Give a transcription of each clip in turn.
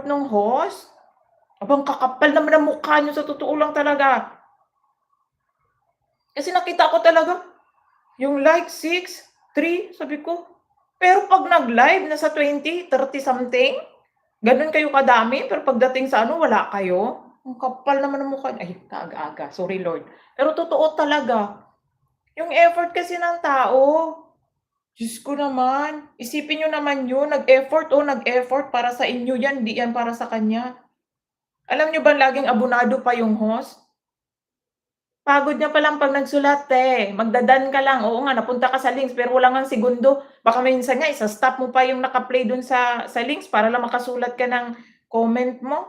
nung host. Abang kakapal naman ang mukha niyo sa totoo lang talaga. Kasi nakita ko talaga yung like 6, 3, sabi ko, pero 'pag nag-live nasa 20, 30 something, gano'n kayo kadami, pero pagdating sa ano wala kayo? Ang kapal naman ng mukha niyo. Ay, kaaga-aga, sorry Lord. Pero totoo talaga, yung effort kasi ng tao, Diyos ko naman, isipin niyo naman yun, nag-effort, nag-effort para sa inyo yan, 'di yan para sa kanya. Alam niyo ba laging abonado pa yung host? Pagod niya pa lang 'pag nagsulat, magda-done ka lang, oo nga napunta ka sa links pero wala ngang segundo. Baka minsan nga isa-stop mo pa yung naka-play dun sa links para lang makasulat ka ng comment mo.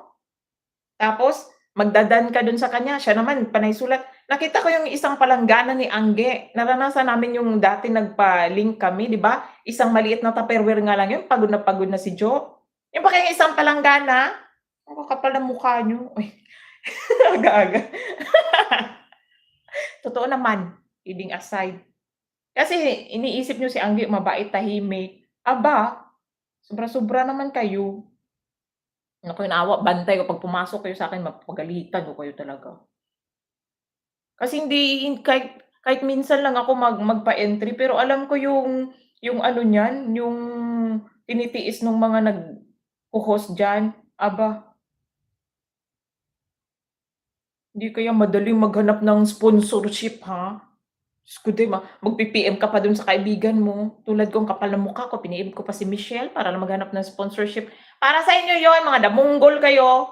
Tapos magda-done ka dun sa kanya, siya naman panay sulat. Nakita ko yung isang palanggana ni Angge, naranasan namin yung dati nagpa-link kami, 'di ba? Isang maliit na Tupperware nga lang yun, pagod na si Jo. Yung ba kayong isang palanggana, ang kakapal ng mukha niyo. Uy, aga-aga. Totoo naman, kidding aside. Kasi iniisip niyo si Angge mabait, tahimik. Aba, sobra-sobra naman kayo. Naku, naawa bantay kapag pumasok kayo sa'kin mapapagalitan ko kayo talaga. Kasi hindi kahit kahit minsan lang ako magpa-entry pero alam ko yung ano niyan, yung tinitiis nung mga nagho-host diyan. Aba, hindi kaya madaling maghanap ng sponsorship, ha? Diyos ko, 'di ba, magpi-PM ka pa dun sa kaibigan mo, tulad ko ang kapal ng mukha ko piniem ko pa si Michelle para lang maghanap ng sponsorship. Para sa inyo yon mga damunggol kayo,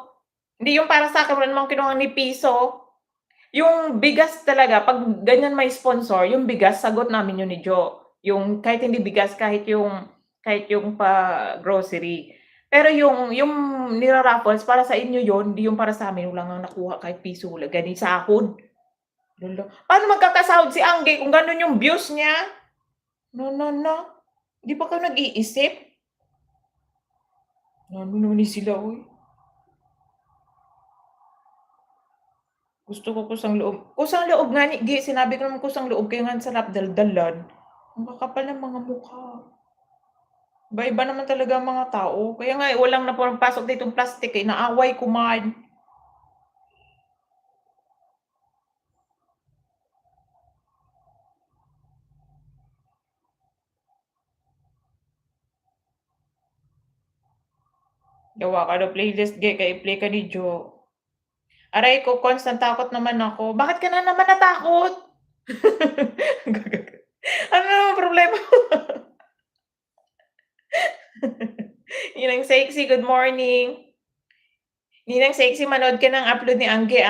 hindi yung para sa'kin wala namang kinuhang ni piso. Yung bigas talaga 'pag ganyan may sponsor, yung bigas sagot namin yun ni Jo, yung kahit hindi bigas, kahit yung pa-grocery. Pero yung nira-raffles para sa inyo yun, hindi yung para sa'min, wala ngang nakuha kahit piso, wala gani sahod. Hala, paano magkakasahod si Angge kung gano'n yung views niya? No, no, no. Hindi ba kayo nag-iisip? Ano naman ni sila, uy. Gusto ko kusang loob. Kusang loob nga ni Gi, sinabi ko naman kusang loob kaya nga ang sarap daldalan. Ang kakapal ng mga mukha. Iba-iba naman talaga ang mga tao. Kaya nga walang na pumapasok ditong plastic, naaway ko man. Gawa ka ng playlist Gi, kaya i-play ka ni Jo. Aray ko, constant takot naman ako. Bakit ka na naman natakot? Ano namang problema mo? Ninang Sexy, good morning. Ninang Sexy, manood ka ng upload ni Angge,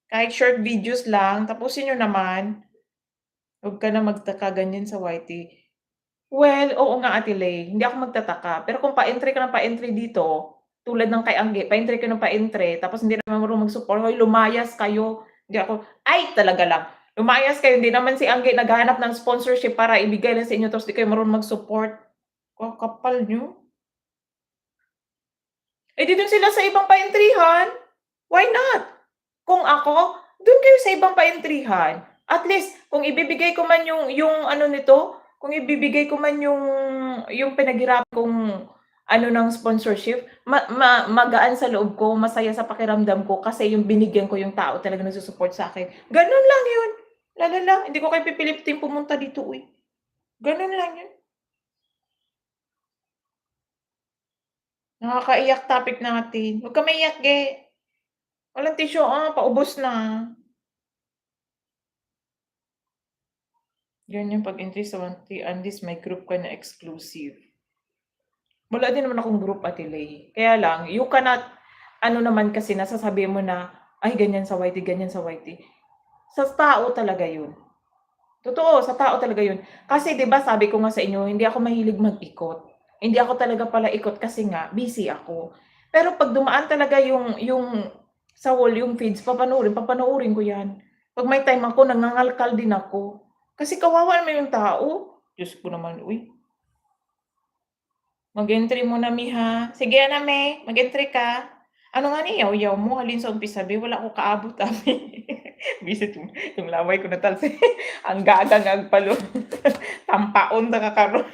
Kahit short videos lang, tapusin niyo naman. Huwag ka na magtaka ganyan sa YT. Well, oo nga Ate Lay, hindi ako magtataka. Pero kung pa-entry ka ng pa-entry dito, tulad ng kay Angge, pa-entry ka ng pa-entry tapos hindi naman marunong mag-support, hoy lumayas kayo. Hindi ako ay talaga lang, lumayas kayo, hindi naman si Angge naghahanap ng sponsorship para ibigay lang sa inyo tapos di kayo marunong mag-support. Kakapal niyo. Eh, di dun sila sa ibang pa-entryhan. Why not? Kung ako, dun kayo sa ibang pa-entryhan. At least kung ibibigay ko man yung ano nito, kung ibibigay ko man yung pinaghirapan kong ano ng sponsorship, magaan sa loob ko, masaya sa pakiramdam ko kasi yung binigyan ko yung tao talagang nagsu-support sa'kin. Ganun lang yun. Lalo lang, hindi ko kayo pipilitin pumunta dito, uy. Ganun lang yun. Nakakaiyak topic natin. Huwag kang maiyak, ge. Walang tissue, paubos na. Yan yung pag-entry sa 1T unless may group ka na exclusive. Wala din naman akong group, Ate Lay. Kaya lang, you cannot ano naman kasi nasasabihin mo na, "Ay ganyan sa YT, ganyan sa YT." Sa tao talaga yun. Totoo, sa tao talaga yun. Kasi 'di ba sabi ko nga sa inyo, hindi ako mahilig mag-ikot. Hindi ako talaga pala ikot kasi nga busy ako. Pero 'pag dumaan talaga yung sa wall yung feeds, papanoorin ko 'yan. 'Pag may time ako nangangalkal din ako. Kasi kawawa naman yung tao. Diyos ko naman, uy. Mag-entry muna mi ha. Sige na me, mag-entry ka. Ano nga ni yaw-yaw mo, halin sa umpisa be, wala ko kaabot ami. Bisit yung laway ko na talse. Ang gagang agpalo. Tampaon na kakaroon.